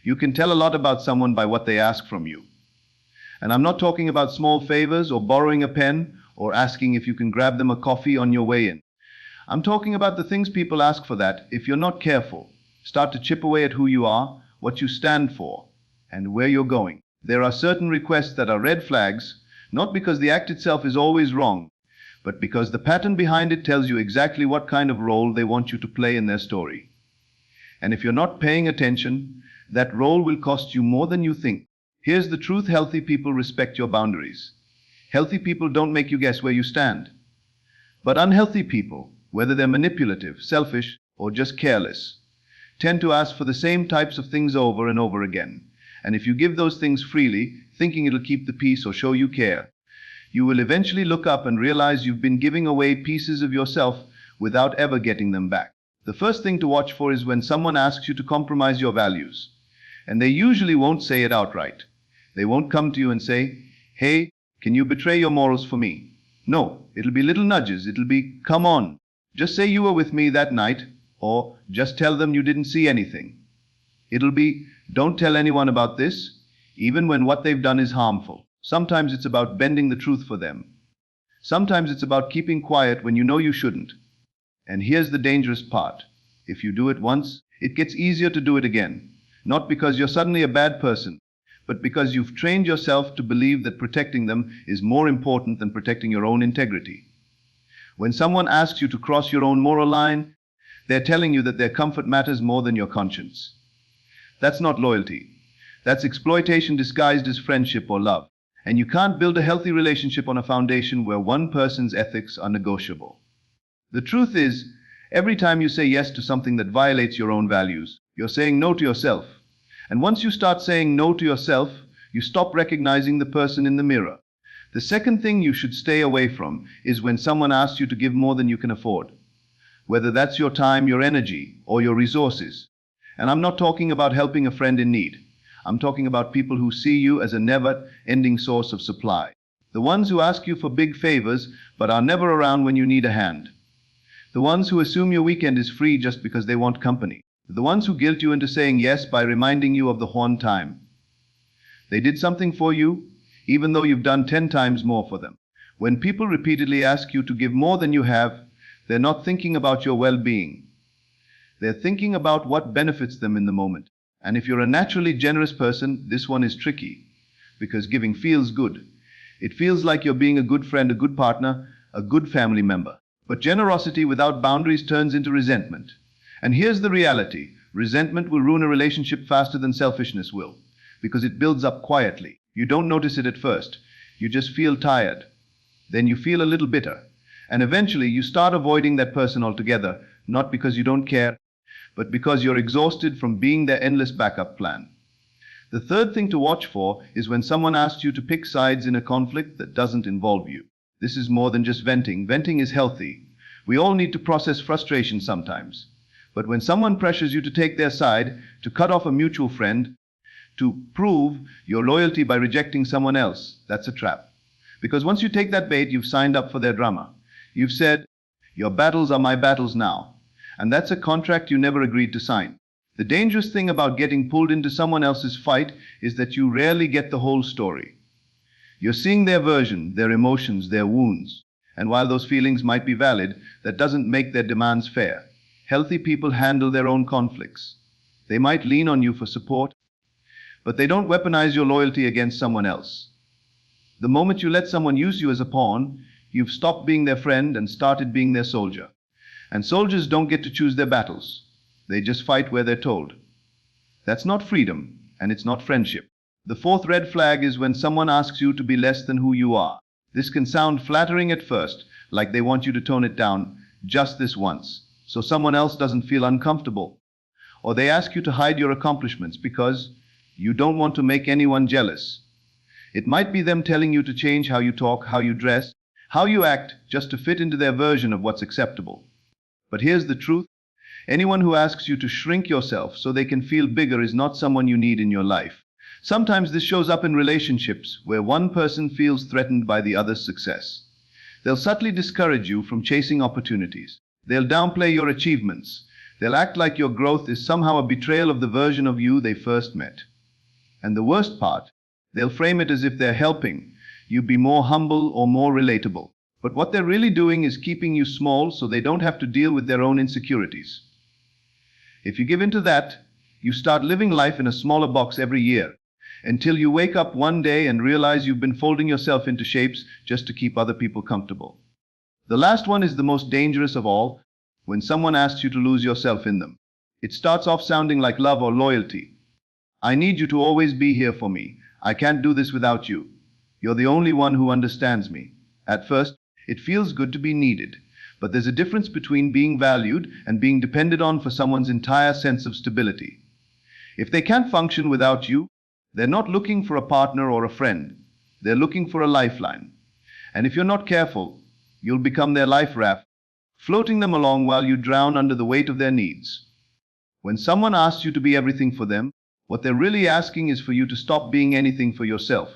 You can tell a lot about someone by what they ask from you. And I'm not talking about small favors or borrowing a pen or asking if you can grab them a coffee on your way in. I'm talking about the things people ask for that, if you're not careful, start to chip away at who you are, what you stand for, and where you're going. There are certain requests that are red flags, not because the act itself is always wrong, but because the pattern behind it tells you exactly what kind of role they want you to play in their story. And if you're not paying attention, that role will cost you more than you think. Here's the truth: healthy people respect your boundaries. Healthy people don't make you guess where you stand. But unhealthy people, whether they're manipulative, selfish, or just careless, tend to ask for the same types of things over and over again. And if you give those things freely, thinking it'll keep the peace or show you care, you will eventually look up and realize you've been giving away pieces of yourself without ever getting them back. The first thing to watch for is when someone asks you to compromise your values. And they usually won't say it outright. They won't come to you and say, "Hey, can you betray your morals for me?" No, it'll be little nudges. It'll be, "Come on, just say you were with me that night," or just tell them you didn't see anything. It'll be, "Don't tell anyone about this," even when what they've done is harmful. Sometimes it's about bending the truth for them. Sometimes it's about keeping quiet when you know you shouldn't. And here's the dangerous part. If you do it once, it gets easier to do it again. Not because you're suddenly a bad person, but because you've trained yourself to believe that protecting them is more important than protecting your own integrity. When someone asks you to cross your own moral line, they're telling you that their comfort matters more than your conscience. That's not loyalty. That's exploitation disguised as friendship or love. And you can't build a healthy relationship on a foundation where one person's ethics are negotiable. The truth is, every time you say yes to something that violates your own values, you're saying no to yourself. And once you start saying no to yourself, you stop recognizing the person in the mirror. The second thing you should stay away from is when someone asks you to give more than you can afford. Whether that's your time, your energy, or your resources. And I'm not talking about helping a friend in need. I'm talking about people who see you as a never-ending source of supply. The ones who ask you for big favors but are never around when you need a hand. The ones who assume your weekend is free just because they want company. The ones who guilt you into saying yes by reminding you of the one time they did something for you, even though you've done 10 times more for them. When people repeatedly ask you to give more than you have, they're not thinking about your well-being. They're thinking about what benefits them in the moment. And if you're a naturally generous person, this one is tricky, because giving feels good. It feels like you're being a good friend, a good partner, a good family member. But generosity without boundaries turns into resentment. And here's the reality: resentment will ruin a relationship faster than selfishness will, because it builds up quietly. You don't notice it at first. You just feel tired. Then you feel a little bitter. And eventually you start avoiding that person altogether, not because you don't care, but because you're exhausted from being their endless backup plan. The third thing to watch for is when someone asks you to pick sides in a conflict that doesn't involve you. This is more than just venting. Venting is healthy. We all need to process frustration sometimes. But when someone pressures you to take their side, to cut off a mutual friend, to prove your loyalty by rejecting someone else, that's a trap. Because once you take that bait, you've signed up for their drama. You've said, "Your battles are my battles now." And that's a contract you never agreed to sign. The dangerous thing about getting pulled into someone else's fight is that you rarely get the whole story. You're seeing their version, their emotions, their wounds. And while those feelings might be valid, that doesn't make their demands fair. Healthy people handle their own conflicts. They might lean on you for support, but they don't weaponize your loyalty against someone else. The moment you let someone use you as a pawn, you've stopped being their friend and started being their soldier. And soldiers don't get to choose their battles. They just fight where they're told. That's not freedom, and it's not friendship. The fourth red flag is when someone asks you to be less than who you are. This can sound flattering at first, like they want you to tone it down just this once, so someone else doesn't feel uncomfortable. Or they ask you to hide your accomplishments because you don't want to make anyone jealous. It might be them telling you to change how you talk, how you dress, how you act, just to fit into their version of what's acceptable. But here's the truth. Anyone who asks you to shrink yourself so they can feel bigger is not someone you need in your life. Sometimes this shows up in relationships where one person feels threatened by the other's success. They'll subtly discourage you from chasing opportunities. They'll downplay your achievements. They'll act like your growth is somehow a betrayal of the version of you they first met. And the worst part, they'll frame it as if they're helping you be more humble or more relatable. But what they're really doing is keeping you small so they don't have to deal with their own insecurities. If you give in to that, you start living life in a smaller box every year, until you wake up one day and realize you've been folding yourself into shapes just to keep other people comfortable. The last one is the most dangerous of all, when someone asks you to lose yourself in them. It starts off sounding like love or loyalty. I need you to always be here for me. I can't do this without you. You're the only one who understands me. At first, it feels good to be needed, but there's a difference between being valued and being depended on for someone's entire sense of stability. If they can't function without you, they're not looking for a partner or a friend. They're looking for a lifeline. And if you're not careful, you'll become their life raft, floating them along while you drown under the weight of their needs. When someone asks you to be everything for them, what they're really asking is for you to stop being anything for yourself.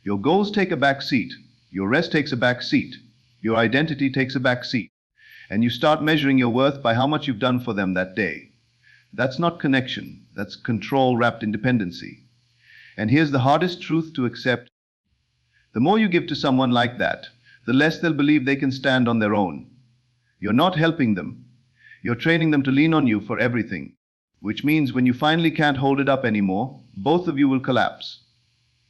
Your goals take a back seat. Your rest takes a back seat. Your identity takes a back seat. And you start measuring your worth by how much you've done for them that day. That's not connection. That's control wrapped in dependency. And here's the hardest truth to accept. The more you give to someone like that, the less they'll believe they can stand on their own. You're not helping them. You're training them to lean on you for everything, which means when you finally can't hold it up anymore, both of you will collapse.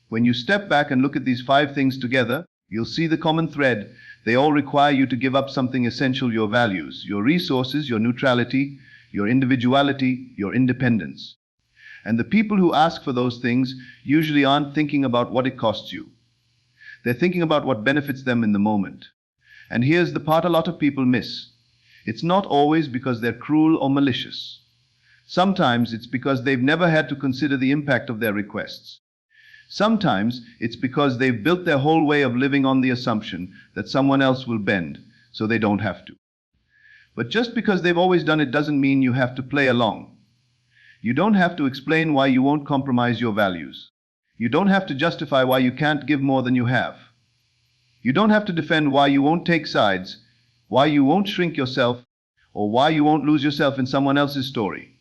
When you step back and look at these 5 things together, you'll see the common thread. They all require you to give up something essential: your values, your resources, your neutrality, your individuality, your independence. And the people who ask for those things usually aren't thinking about what it costs you. They're thinking about what benefits them in the moment. And here's the part a lot of people miss. It's not always because they're cruel or malicious. Sometimes it's because they've never had to consider the impact of their requests. Sometimes it's because they've built their whole way of living on the assumption that someone else will bend, so they don't have to. But just because they've always done it doesn't mean you have to play along. You don't have to explain why you won't compromise your values. You don't have to justify why you can't give more than you have. You don't have to defend why you won't take sides, why you won't shrink yourself, or why you won't lose yourself in someone else's story.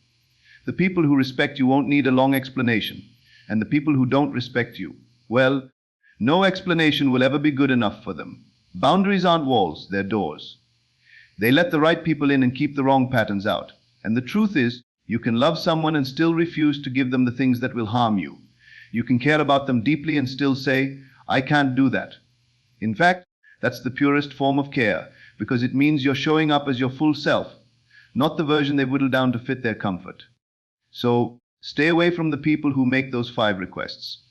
The people who respect you won't need a long explanation, and the people who don't respect you, well, no explanation will ever be good enough for them. Boundaries aren't walls, they're doors. They let the right people in and keep the wrong patterns out. And the truth is, you can love someone and still refuse to give them the things that will harm you. You can care about them deeply and still say, I can't do that. In fact, that's the purest form of care, because it means you're showing up as your full self, not the version they've whittled down to fit their comfort. So, stay away from the people who make those 5 requests.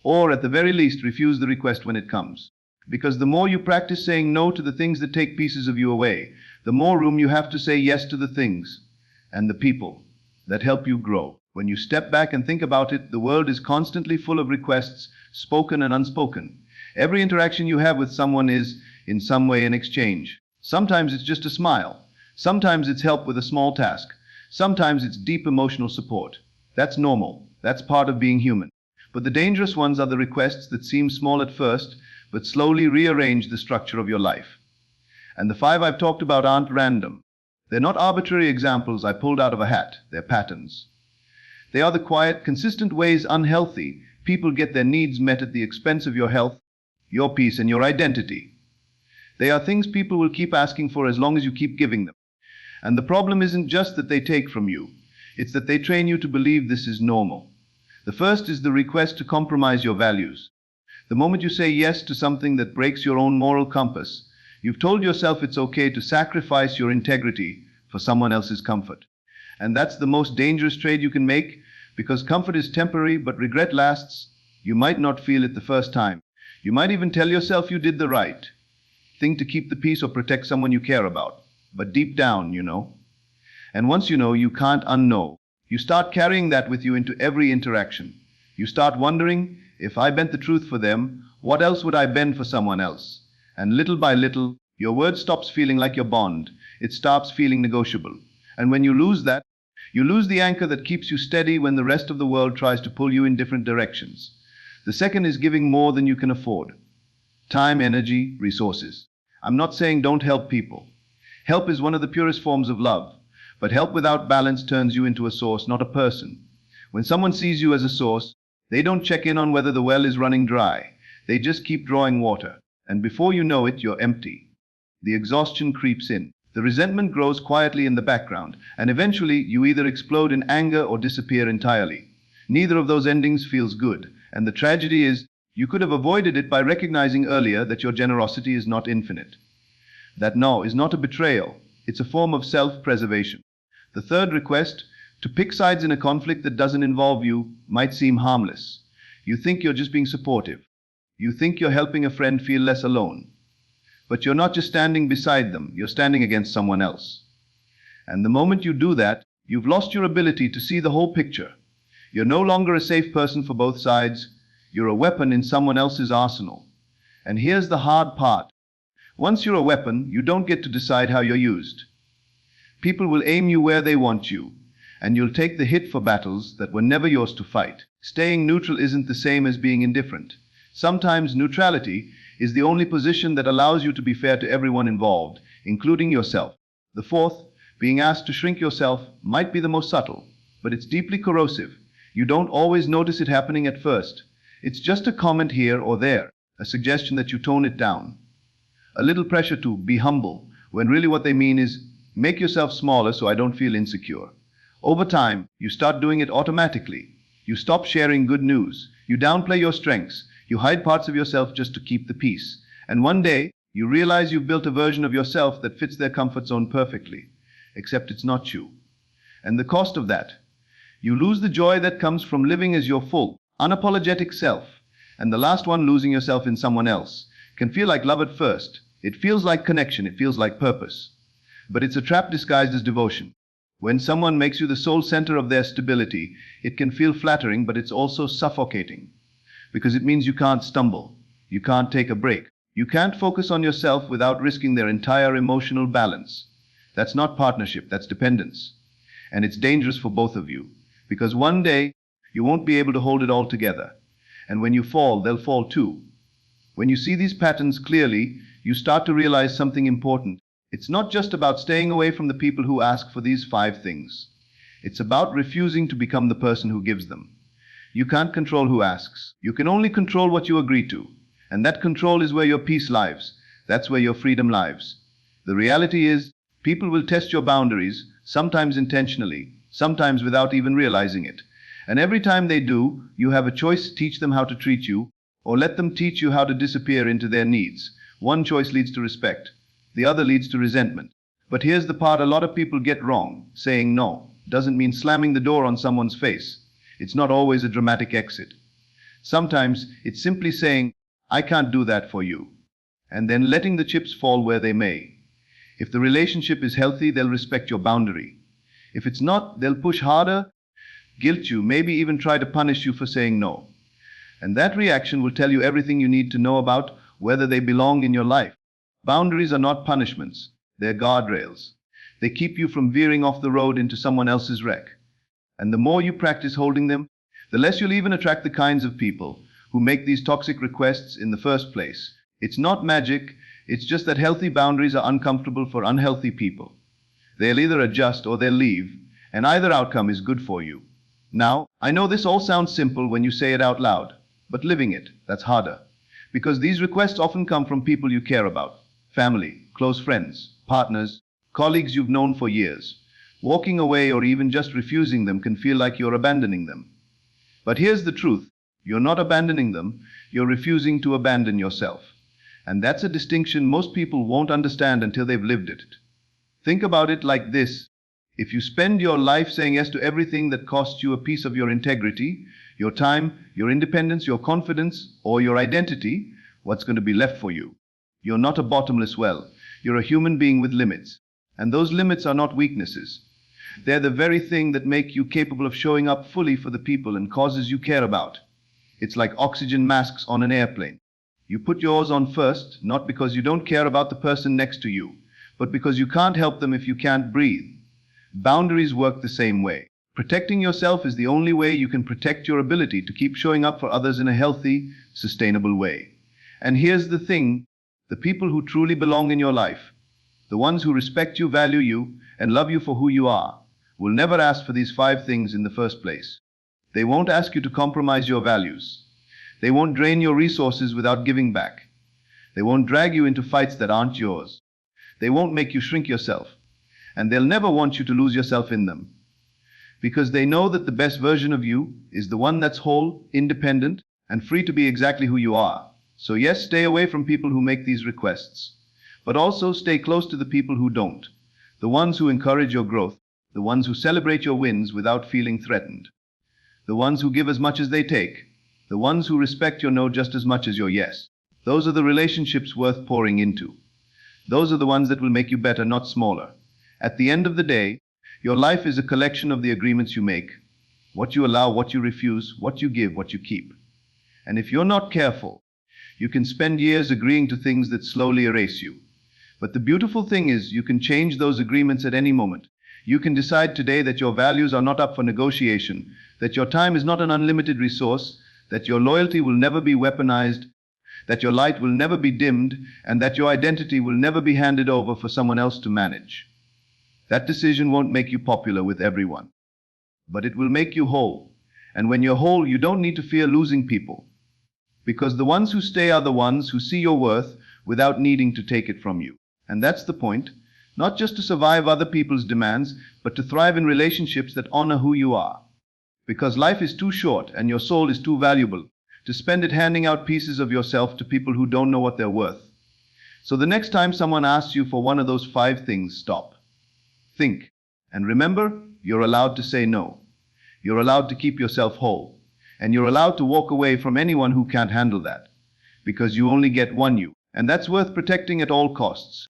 Or, at the very least, refuse the request when it comes. Because the more you practice saying no to the things that take pieces of you away, the more room you have to say yes to the things and the people that help you grow. When you step back and think about it, the world is constantly full of requests, spoken and unspoken. Every interaction you have with someone is, in some way, an exchange. Sometimes it's just a smile. Sometimes it's help with a small task. Sometimes it's deep emotional support. That's normal. That's part of being human. But the dangerous ones are the requests that seem small at first, but slowly rearrange the structure of your life. And the 5 I've talked about aren't random. They're not arbitrary examples I pulled out of a hat. They're patterns. They are the quiet, consistent ways unhealthy people get their needs met at the expense of your health, your peace, and your identity. They are things people will keep asking for as long as you keep giving them. And the problem isn't just that they take from you. It's that they train you to believe this is normal. The first is the request to compromise your values. The moment you say yes to something that breaks your own moral compass, you've told yourself it's okay to sacrifice your integrity for someone else's comfort. And that's the most dangerous trade you can make, because comfort is temporary, but regret lasts. You might not feel it the first time. You might even tell yourself you did the right thing to keep the peace or protect someone you care about. But deep down, you know. And once you know, you can't unknow. You start carrying that with you into every interaction. You start wondering, if I bent the truth for them, what else would I bend for someone else? And little by little, your word stops feeling like your bond. It stops feeling negotiable. And when you lose that, you lose the anchor that keeps you steady when the rest of the world tries to pull you in different directions. The second is giving more than you can afford. Time, energy, resources. I'm not saying don't help people. Help is one of the purest forms of love. But help without balance turns you into a source, not a person. When someone sees you as a source, they don't check in on whether the well is running dry. They just keep drawing water. And before you know it, you're empty. The exhaustion creeps in. The resentment grows quietly in the background, and eventually you either explode in anger or disappear entirely. Neither of those endings feels good, and the tragedy is, you could have avoided it by recognizing earlier that your generosity is not infinite. That no is not a betrayal, it's a form of self-preservation. The third request, to pick sides in a conflict that doesn't involve you, might seem harmless. You think you're just being supportive. You think you're helping a friend feel less alone. But you're not just standing beside them, you're standing against someone else. And the moment you do that, you've lost your ability to see the whole picture. You're no longer a safe person for both sides. You're a weapon in someone else's arsenal. And here's the hard part. Once you're a weapon, you don't get to decide how you're used. People will aim you where they want you, and you'll take the hit for battles that were never yours to fight. Staying neutral isn't the same as being indifferent. Sometimes neutrality is the only position that allows you to be fair to everyone involved, including yourself. The fourth, being asked to shrink yourself, might be the most subtle, but it's deeply corrosive. You don't always notice it happening at first. It's just a comment here or there, a suggestion that you tone it down. A little pressure to be humble, when really what they mean is, make yourself smaller so I don't feel insecure. Over time, you start doing it automatically. You stop sharing good news. You downplay your strengths. You hide parts of yourself just to keep the peace. And one day, you realize you've built a version of yourself that fits their comfort zone perfectly. Except it's not you. And the cost of that? You lose the joy that comes from living as your full, unapologetic self. And the last one, losing yourself in someone else, can feel like love at first. It feels like connection. It feels like purpose. But it's a trap disguised as devotion. When someone makes you the sole center of their stability, it can feel flattering, but it's also suffocating. Because it means you can't stumble. You can't take a break. You can't focus on yourself without risking their entire emotional balance. That's not partnership, that's dependence. And it's dangerous for both of you. Because one day, you won't be able to hold it all together. And when you fall, they'll fall too. When you see these patterns clearly, you start to realize something important. It's not just about staying away from the people who ask for these 5 things. It's about refusing to become the person who gives them. You can't control who asks. You can only control what you agree to. And that control is where your peace lives. That's where your freedom lives. The reality is, people will test your boundaries, sometimes intentionally, sometimes without even realizing it. And every time they do, you have a choice: teach them how to treat you, or let them teach you how to disappear into their needs. One choice leads to respect. The other leads to resentment. But here's the part a lot of people get wrong. Saying no doesn't mean slamming the door on someone's face. It's not always a dramatic exit. Sometimes it's simply saying, I can't do that for you, and then letting the chips fall where they may. If the relationship is healthy, they'll respect your boundary. If it's not, they'll push harder, guilt you, maybe even try to punish you for saying no. And that reaction will tell you everything you need to know about whether they belong in your life. Boundaries are not punishments. They're guardrails. They keep you from veering off the road into someone else's wreck. And the more you practice holding them, the less you'll even attract the kinds of people who make these toxic requests in the first place. It's not magic, it's just that healthy boundaries are uncomfortable for unhealthy people. They'll either adjust or they'll leave, and either outcome is good for you. Now, I know this all sounds simple when you say it out loud, but living it, that's harder. Because these requests often come from people you care about. Family, close friends, partners, colleagues you've known for years. Walking away or even just refusing them can feel like you're abandoning them. But here's the truth. You're not abandoning them, you're refusing to abandon yourself. And that's a distinction most people won't understand until they've lived it. Think about it like this. If you spend your life saying yes to everything that costs you a piece of your integrity, your time, your independence, your confidence, or your identity, what's going to be left for you? You're not a bottomless well. You're a human being with limits. And those limits are not weaknesses. They're the very thing that make you capable of showing up fully for the people and causes you care about. It's like oxygen masks on an airplane. You put yours on first, not because you don't care about the person next to you, but because you can't help them if you can't breathe. Boundaries work the same way. Protecting yourself is the only way you can protect your ability to keep showing up for others in a healthy, sustainable way. And here's the thing, the people who truly belong in your life, the ones who respect you, value you, and love you for who you are will never ask for these 5 things in the first place. They won't ask you to compromise your values. They won't drain your resources without giving back. They won't drag you into fights that aren't yours. They won't make you shrink yourself. And they'll never want you to lose yourself in them. Because they know that the best version of you is the one that's whole, independent, and free to be exactly who you are. So yes, stay away from people who make these requests. But also stay close to the people who don't. The ones who encourage your growth. The ones who celebrate your wins without feeling threatened. The ones who give as much as they take. The ones who respect your no just as much as your yes. Those are the relationships worth pouring into. Those are the ones that will make you better, not smaller. At the end of the day, your life is a collection of the agreements you make, what you allow, what you refuse, what you give, what you keep. And if you're not careful, you can spend years agreeing to things that slowly erase you. But the beautiful thing is you can change those agreements at any moment. You can decide today that your values are not up for negotiation, that your time is not an unlimited resource, that your loyalty will never be weaponized, that your light will never be dimmed, and that your identity will never be handed over for someone else to manage. That decision won't make you popular with everyone, but it will make you whole. And when you're whole, you don't need to fear losing people, because the ones who stay are the ones who see your worth without needing to take it from you. And that's the point, not just to survive other people's demands, but to thrive in relationships that honor who you are. Because life is too short and your soul is too valuable to spend it handing out pieces of yourself to people who don't know what they're worth. So the next time someone asks you for one of those 5 things, stop. Think. And remember, you're allowed to say no. You're allowed to keep yourself whole. And you're allowed to walk away from anyone who can't handle that. Because you only get one you. And that's worth protecting at all costs.